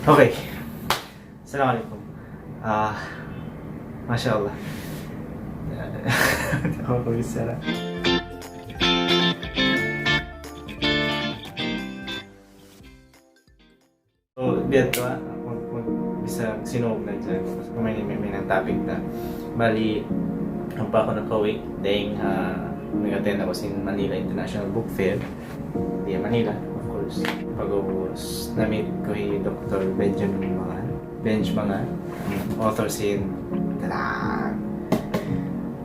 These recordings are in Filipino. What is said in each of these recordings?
Okay. Assalamualaikum. Masya Allah. Ako bisa na. So, dito bisa sinuog na dyan. May ng topic na. Bali, ang pa ako nakawik dahil nag-attend ako sa Manila International Book Fair. Di Manila, of course. Pag-ubos, na-meet ko yung Dr. Benjamin Mangan, author sin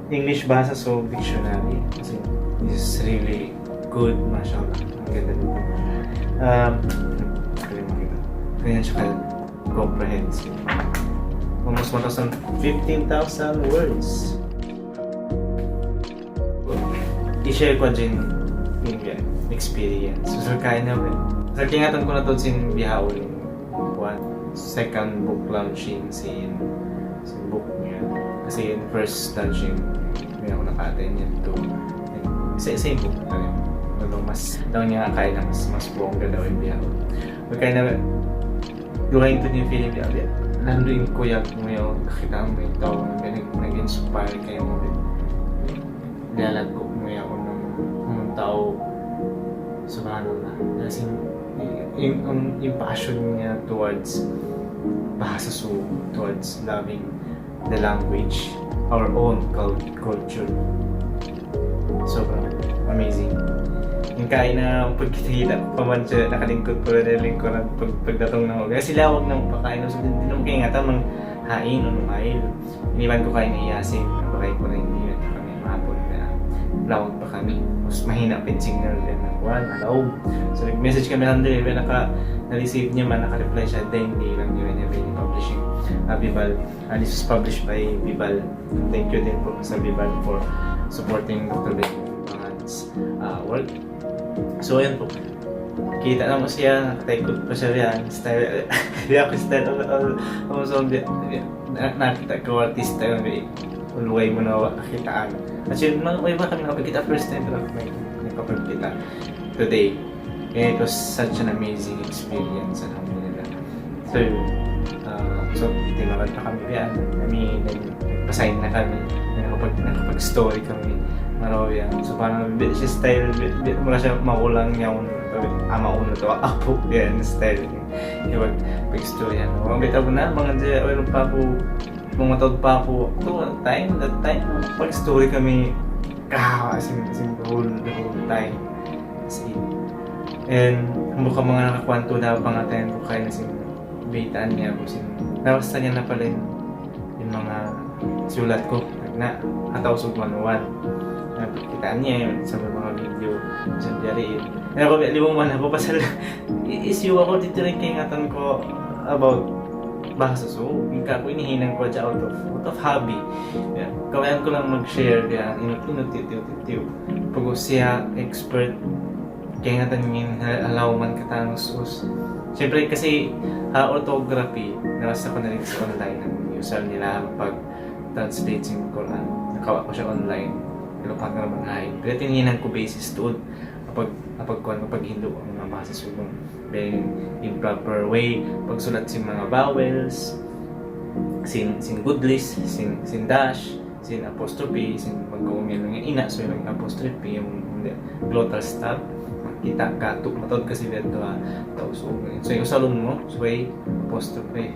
English basa so dictionary. Kasi this is really good, mashallah. Ang ganda nito. Ganyan siya comprehensive. Almost 15,000 words. I-share ko din yung experience. So, kaya naman. Sa kingatan ko na ito sin bihaon yung second book launching sin book niya. Kasi yung first launching, may ako naka-attend yan to. Same book na rin. Mas daw niya kaya na mas bongga daw yung bihaon. Kaya na luhayin to yung feeling niya. Nandoon ko yung nakita mo yung tao nag-inspire kayo mo. Nilalag ko ako ng tao. Subhanallah. Kasi yung passion niya towards bahasa towards loving the language, our own culture. Sobrang amazing. Yung kaya na pagkita ko pa man siya, nakalingkod ko na lingkod pagdatong na ako. Kasi lawag ng pakain. So, hindi naman kaya nga tamang hain o numail. Iniwan ko kayo na iyasin. Napakain ko na hindi na kami mahapon na lawag pa kami. Mas mahina pa yung signal din ng malawag. So, nag-message kami lang din. Na-receive niya man, naka-reply siya. Then, hindi lang yun niya publishing. Bibal. This is published by Bibal. Thank you din po sa Bibal for supporting Dr. Benjamin's work. So, ayan po. Kita naman siya, nakataikot pa siya yan. Style, hindi ako style. Nakita ko artista yun. Uluway mo na kakitaan. At yun, may ba kami nakapagkita first time pero may nakapagkita today. And it was such an amazing experience. Alhamdulillah. So, tinawag pa kami yan. Nagpasign na kami. Nakapag-story kami. Marawi yan. So, parang bit siya style. Bit mo na siya makulang niya. Mauna to. Apo. Yan, style. Yung pag-story yan. Mga bit ako na. Mga dyan. Mayroon pa ako. Mga taon pa ako. That time. Pag-story kami. As in the whole time. As in. And mukhang mga nakakwanto na pangatain ko kaya na bitaan niya kung nabasta niya na pala yung mga sulat ko na Atawsog 101. Nakikitaan niya yun sa mga video sa diary. Ako, limang man ako pasal issue ako dito rin kaingatan ko about bahasa. So, yung kako inihinang ko siya out of hobby. Kawayan ko lang mag-share kaya inut-inut-tiw-tiw. Pag siya expert kaya nga tanongin, alaw man katang sus. Siyempre kasi orthography, nabasa ko na rin sa online ang user nila pag-translate sa Quran. Nakawa ko siya online. Pero pag naman ay, pero tinihinan ko basis doon. Kapag Hindu ang mga basa subong very improper way, pagsulat sin mga vowels, sin goodless, sin dash, sin apostrophe, sin mag-uumil ng ina, so yung apostrophe, yung glottal stop. Kita katuk matod kasi dito Tawsog. So yung salon mo, sway, apostrophe,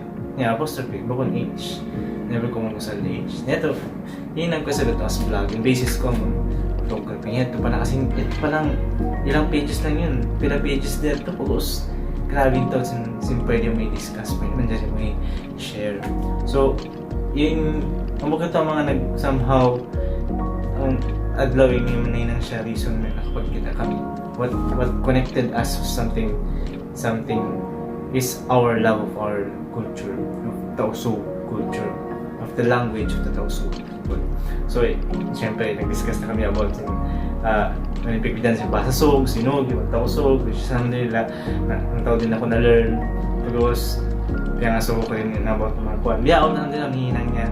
bukon H. Never ko mong usal H. Neto, yun ang kasi dito as vlog. Yung basis ko mo, photography. Ito pa na kasi, ito pa lang, ilang pages lang yun. Pila pages dito, pagos. Grabe ito, sin pwede may discuss, pwede man dyan may share. So, yung, ang bakit ito mga somehow, adlawin yung manay ng siya reason na nakapagkita kami. What connected us to something is our love of our culture, of Tausug culture, of the language of the Tausug. So, siyempre, nag-discuss na kami about nanipigbidan sa Bahasa-sog, Sinog, yung Tausug, which is alhamdulillah, ang tao din ako na-learn. Tapos, kaya nga so ko rin about mga kuwan. Biyaw na din ang hihinang niya.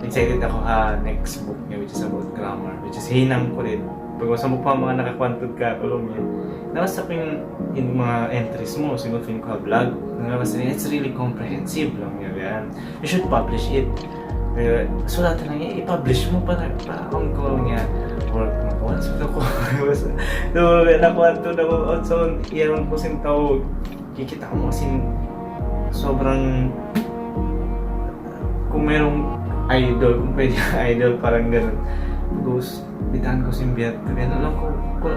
Excited ako next book niya, which is about grammar, which is hinang ko rin. pag masabog pa ang mga nakakwantod ka, tulong niya. Nakasa ko yung mga entries mo, siguro film ka vlog. Nakasa rin, it's really comprehensive lang yan. You should publish it. Sulatan lang yan, i-publish mo para akong ko niya. Or once ko nakwantod ako outside, iyan ko sin tawag. Kikita ko kasi sobrang kung merong idol, kung pwede idol, parang ganun. Tapos, bitaan ko simbiyat. Alam ko,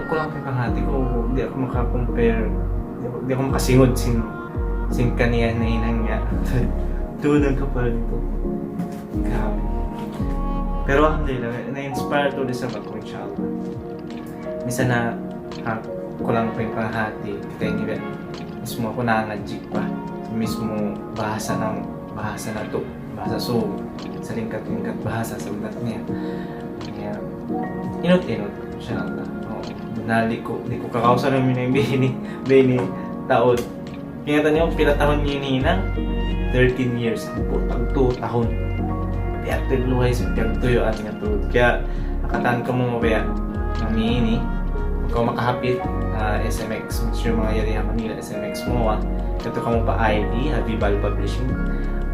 kulang pa yung hati ko. Hindi ako makakompare. Hindi ako makasingod sin kaniya na inang niya. Tunang ka pala nito. Grabe. Pero alhamdulillah, na-inspire to this ako, inshallah. Minsan na kulang pa yung panghati. Kita niyo, mismo ako nanganjik pa. Mismo bahasa na to. Bahasa so, sa lingkat-lingkat bahasa sa ulat niya. Kaya, inot-inot, inshallah. Di ko kakausan namin yung bini taon. Kaya niyo, pila taon niya ninang? 13 years. Ang 2 tahon. Kaya luhay sa tuyuan nga to. Kaya, nakataan ka mo mabaya. Namini. Kung makahapit, SMX, yung mga yari Manila, SMX mo. Ito ka mo pa ID, Habibal Publishing.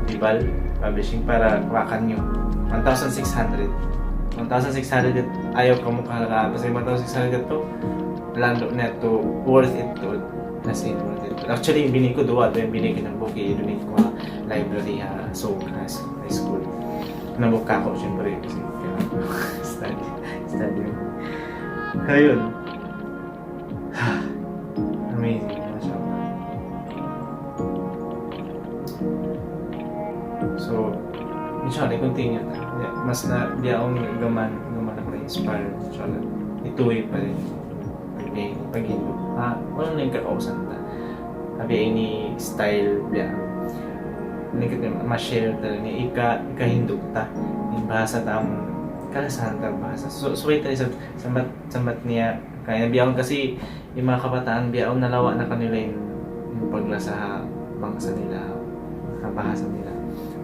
Habibal Publishing para kuwakan nyo. 1,600. 1,600 ayaw ka mo kahalaga. Kasi 1,600 to, lando na to, worth it to. Kasi worth it to. Actually, yung binili ko doon, yung binili ko ng book, i-donate ko library, so, high school. Nabuka ko, syempre, kasi study. Ayun. Amazing, mashallah. So, inshallah, continue na. Mas na, di akong gaman ako inspired. Inshallah, ituloy pa rin. Pag-indo. Wala na yung kakausan na. Sabi ni style biya. Hindi ka ma-share talaga niya. Ikahindog ta. Yung bahasa tamang kalasahan ta bahasa. So wait tayo sambat niya. Kaya biyaon kasi yung mga kabataan biyaon nalawa na kanila yung paglasa bangsa nila. Bahasa nila.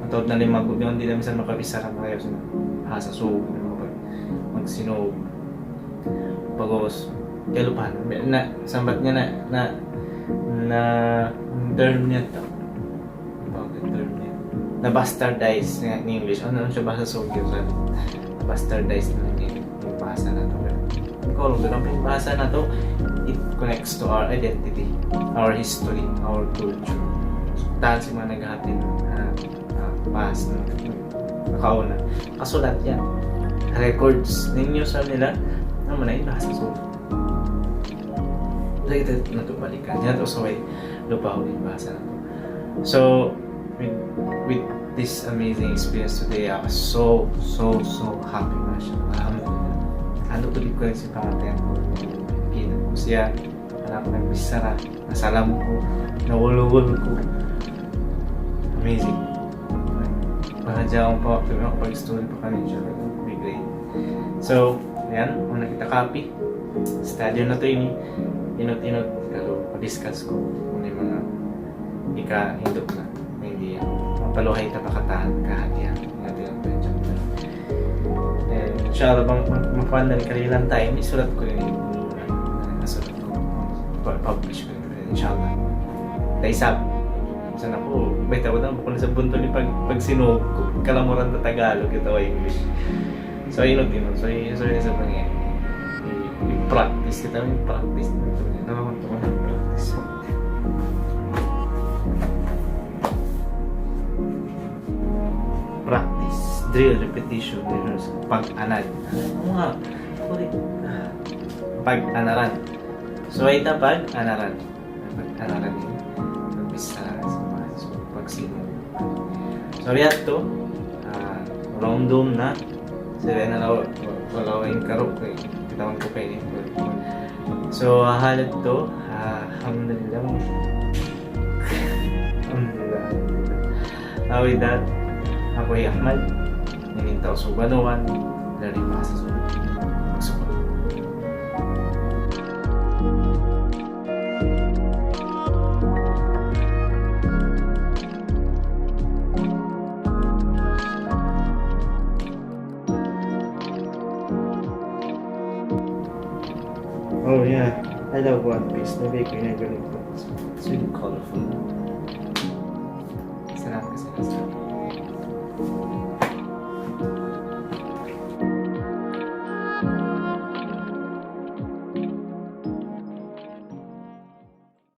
Matawad na rin mag-ubiyon, hindi namin sa makabisara na kayo sa bahasa. So, magsinog. Pagos, kalupan. Sambat niya na term niya to. Term niya. Na-bastardize in English. Ano siya bahasa Sogyo? Na-bastardize na lang yung bahasa na to. Kung alam yung bahasa na to, it connects to our identity, our history, our culture. Dahil si mga naghahatid past nakauna kasulat yan records ninyo sa nila naman na ibasa so lagi ito natubalikan yan to so ay lupa ko yung basa na to so with this amazing experience today I was so happy alhamdulillah ano tuloy ko rin si pangatay ko kita ko siya alam ko nagbisara nasalam ko nawulul ko amazing. Mahadya akong pag-story pa kami siya. Be great. So, ayan. Kung nakita copy, study na ito inot-inot. Pero, pa-discuss ko kung yung mga ika-hindok na. Hindi yan. Mapaluhay na pakatahan kahatihan. Natin ang pension. And, inshallah bang makuha na rin kanilang time, isulat ko rin yung nasulat ko. Publish ko rin. Inshallah. Daisab. Sana po, may tawad na bukod sa bunto ni pag sinuog ko, kalamuran na Tagalog, ito ay English. So, inot-inot. So, isa pa nga. I-practice kita, i-practice. Nakakuntungan ng practice. Practice, drill, repetition, rehearsal, pag-anad. Ano nga? Pag-anaran. So, ay ita pag-anaran. Pag-anaran yun. Pag-bisa. So, yato, random na sila na walawin karok eh. Kitawan ko kayo so, halat to alhamdulillah with that ako ay Ahmad nanintaw sa Banawan dari Pasas magsukot love One Piece. Nabigay ko yung ganito. It's really colorful. Salamat kasi.